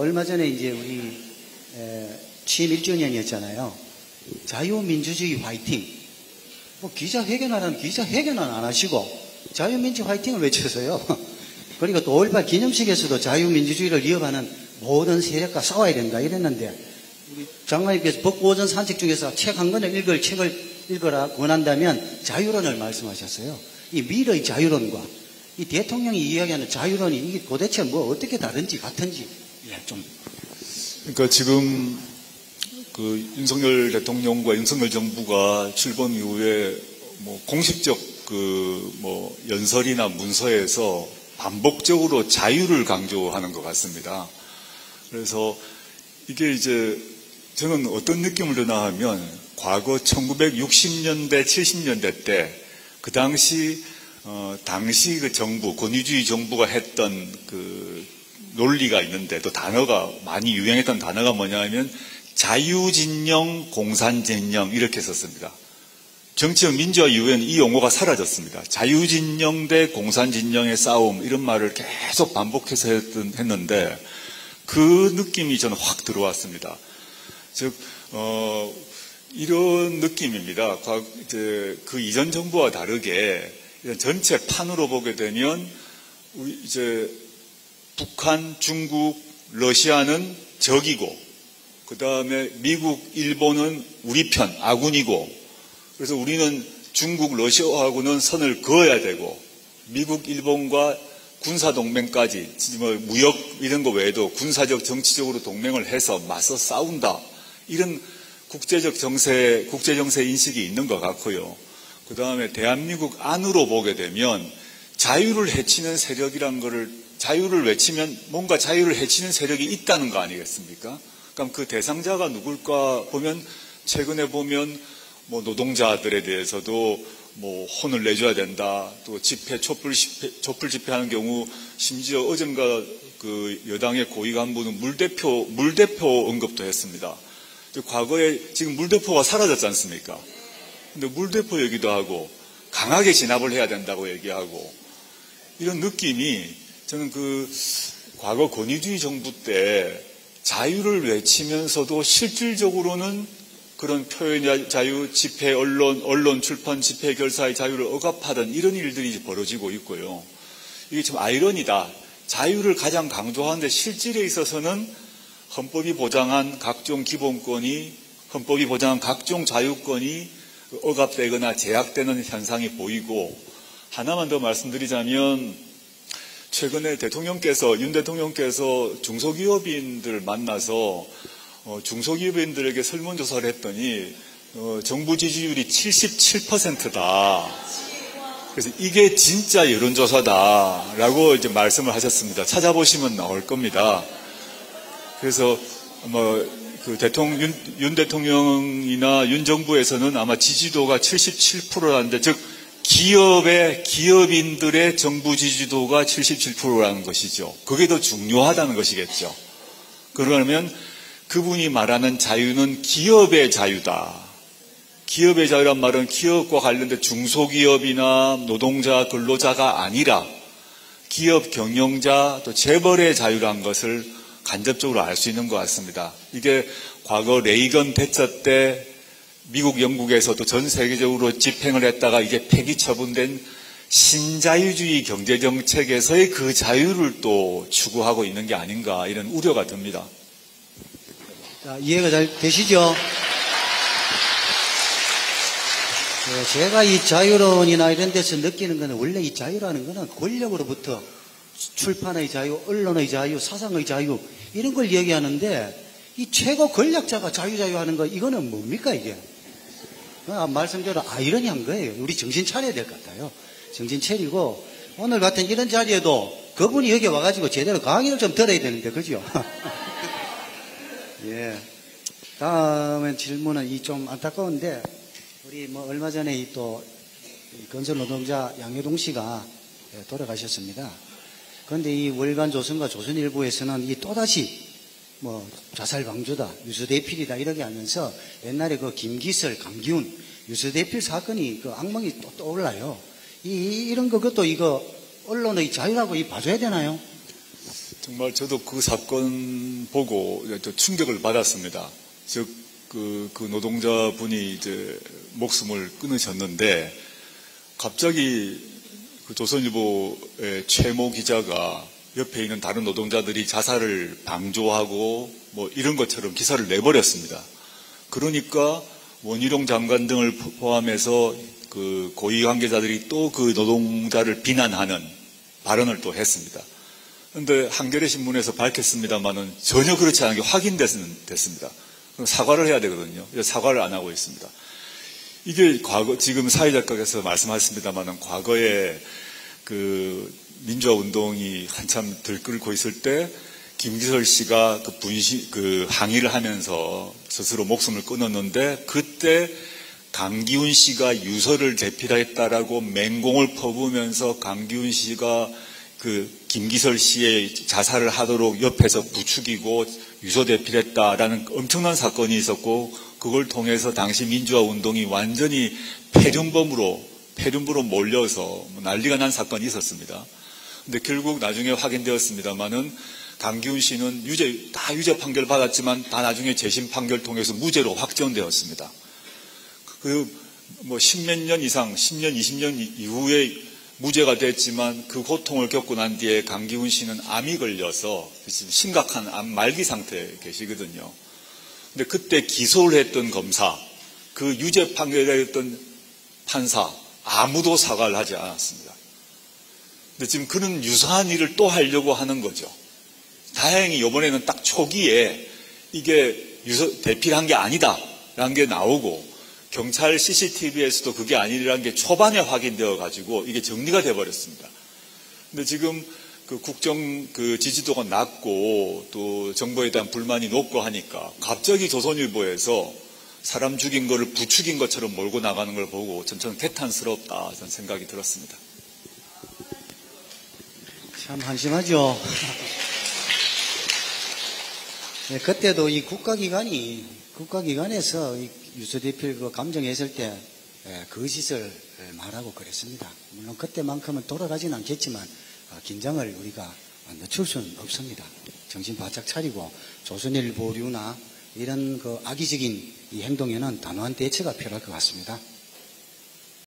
얼마 전에 이제 우리 취임 1주년이었잖아요. 자유민주주의 화이팅. 뭐 기자회견하라는 기자회견은 안 하시고 자유민주 화이팅을 외쳐서요. 그리고 또 5.18 기념식에서도 자유민주주의를 위협하는 모든 세력과 싸워야 된다 이랬는데 우리 장관님께서 벚꽃오전 산책 중에서 책 한 권을 책을 읽어라 권한다면 자유론을 말씀하셨어요. 이 미래의 자유론과 이 대통령이 이야기하는 자유론이 이게 도대체 뭐 어떻게 다른지 같은지 좀. 그러니까 지금 그 윤석열 대통령과 윤석열 정부가 출범 이후에 뭐 공식적 그 뭐 연설이나 문서에서 반복적으로 자유를 강조하는 것 같습니다. 그래서 이게 이제 저는 어떤 느낌을 드나 하면 과거 1960년대, 70년대 때 그 당시 그 정부, 권위주의 정부가 했던 그 논리가 있는데 또 단어가 많이 유행했던 단어가 뭐냐면 자유진영, 공산진영 이렇게 썼습니다. 정치적 민주화 이후에는 이 용어가 사라졌습니다. 자유진영 대 공산진영의 싸움 이런 말을 계속 반복해서 했는데 그 느낌이 저는 확 들어왔습니다. 즉 이런 느낌입니다. 그 이전 정부와 다르게 전체 판으로 보게 되면 이제 북한, 중국, 러시아는 적이고 그 다음에 미국, 일본은 우리 편, 아군이고 그래서 우리는 중국, 러시아하고는 선을 그어야 되고 미국, 일본과 군사동맹까지 뭐 무역 이런 거 외에도 군사적, 정치적으로 동맹을 해서 맞서 싸운다. 이런 국제적 정세, 국제정세 인식이 있는 것 같고요. 그 다음에 대한민국 안으로 보게 되면 자유를 해치는 세력이란 거를 자유를 외치면 뭔가 자유를 해치는 세력이 있다는 거 아니겠습니까? 그럼 그 대상자가 누굴까 보면 최근에 보면 뭐 노동자들에 대해서도 뭐 혼을 내줘야 된다. 또 촛불 집회하는 경우 심지어 어젠가 그 여당의 고위 간부는 물대포 언급도 했습니다. 과거에 지금 물대포가 사라졌지 않습니까? 근데 물대포 얘기도 하고 강하게 진압을 해야 된다고 얘기하고 이런 느낌이 저는 그 과거 권위주의 정부 때 자유를 외치면서도 실질적으로는 그런 표현의 자유, 집회, 언론 출판, 집회, 결사의 자유를 억압하던 이런 일들이 벌어지고 있고요. 이게 좀 아이러니다. 자유를 가장 강조하는데 실질에 있어서는 헌법이 보장한 각종 기본권이, 헌법이 보장한 각종 자유권이 억압되거나 제약되는 현상이 보이고 하나만 더 말씀드리자면 최근에 윤 대통령께서 중소기업인들 만나서 중소기업인들에게 설문조사를 했더니 정부 지지율이 77%다. 그래서 이게 진짜 여론조사다라고 이제 말씀을 하셨습니다. 찾아보시면 나올 겁니다. 그래서 그 윤 대통령이나 윤 정부에서는 아마 지지도가 77%라는데 즉 기업인들의 정부 지지도가 77%라는 것이죠. 그게 더 중요하다는 것이겠죠. 그러면 그분이 말하는 자유는 기업의 자유다. 기업의 자유란 말은 기업과 관련된 중소기업이나 노동자, 근로자가 아니라 기업 경영자 또 재벌의 자유란 것을 간접적으로 알 수 있는 것 같습니다. 이게 과거 레이건 대처 때 미국, 영국에서도 전 세계적으로 집행을 했다가 이게 폐기 처분된 신자유주의 경제정책에서의 그 자유를 또 추구하고 있는 게 아닌가 이런 우려가 듭니다. 자, 이해가 잘 되시죠? 제가 이 자유론이나 이런 데서 느끼는 거는 원래 이 자유라는 거는 권력으로부터 출판의 자유, 언론의 자유, 사상의 자유 이런 걸 얘기하는데 이 최고 권력자가 자유 하는 거 이거는 뭡니까 이게? 말씀대로 아이러니한 거예요. 우리 정신 차려야 될 것 같아요. 정신 차리고 오늘 같은 이런 자리에도 그분이 여기 와가지고 제대로 강의를 좀 들어야 되는데 그죠? 예. 다음엔 질문은 이 좀 안타까운데 우리 뭐 얼마 전에 이 또 건설 노동자 양효동 씨가 돌아가셨습니다. 그런데 이 월간 조선과 조선일보에서는 이 또다시 뭐 자살 방조다, 유서대필이다 이렇게 하면서 옛날에 그 김기설, 강기훈 유서대필 사건이 그 악몽이 또 떠올라요. 이런 그것도 이거 언론의 자유라고 봐줘야 되나요? 정말 저도 그 사건 보고 또 충격을 받았습니다. 즉, 그 노동자분이 이제 목숨을 끊으셨는데, 갑자기 그 조선일보의 최모 기자가 옆에 있는 다른 노동자들이 자살을 방조하고 뭐 이런 것처럼 기사를 내버렸습니다. 그러니까 원희룡 장관 등을 포함해서 그 고위 관계자들이 또 그 노동자를 비난하는 발언을 또 했습니다. 그런데 한겨레 신문에서 밝혔습니다만은 전혀 그렇지 않은 게 확인됐습니다. 그럼 사과를 해야 되거든요. 사과를 안 하고 있습니다. 이게 과거, 지금 사회작가께서 말씀하셨습니다만은 과거에 그 민주화 운동이 한참 들끓고 있을 때 김기설 씨가 그 항의를 하면서 스스로 목숨을 끊었는데, 그때 강기훈 씨가 유서를 대필했다라고 맹공을 퍼부으면서 강기훈 씨가 그 김기설 씨의 자살을 하도록 옆에서 부추기고 유서 대필했다라는 엄청난 사건이 있었고, 그걸 통해서 당시 민주화 운동이 완전히 폐륜범으로 몰려서 난리가 난 사건이 있었습니다. 근데 결국 나중에 확인되었습니다만은 강기훈 씨는 유죄 판결 받았지만 다 나중에 재심 판결 통해서 무죄로 확정되었습니다. 뭐 10몇 년 이상, 10년, 20년 이후에 무죄가 됐지만 그 고통을 겪고 난 뒤에 강기훈 씨는 암이 걸려서 심각한 암 말기 상태에 계시거든요. 근데 그때 기소를 했던 검사, 그 유죄 판결을 했던 판사, 아무도 사과를 하지 않았습니다. 근데 지금 그런 유사한 일을 또 하려고 하는 거죠. 다행히 이번에는 딱 초기에 이게 유서 대필한 게 아니다라는 게 나오고, 경찰 CCTV에서도 그게 아니라는 게 초반에 확인되어 가지고 이게 정리가 돼 버렸습니다. 근데 지금 그 국정 그 지지도가 낮고 또 정부에 대한 불만이 높고 하니까 갑자기 조선일보에서 사람 죽인 거를 부추긴 것처럼 몰고 나가는 걸 보고 저는 개탄스럽다 저는 생각이 들었습니다. 참 한심하죠. 네, 그때도 이 국가기관에서 이 유서대필 그 감정했을 때 거짓을 말하고 그랬습니다. 물론 그때만큼은 돌아가진 않겠지만 긴장을 우리가 늦출 수는 없습니다. 정신 바짝 차리고 조선일보류나 이런 그 악의적인 이 행동에는 단호한 대처가 필요할 것 같습니다.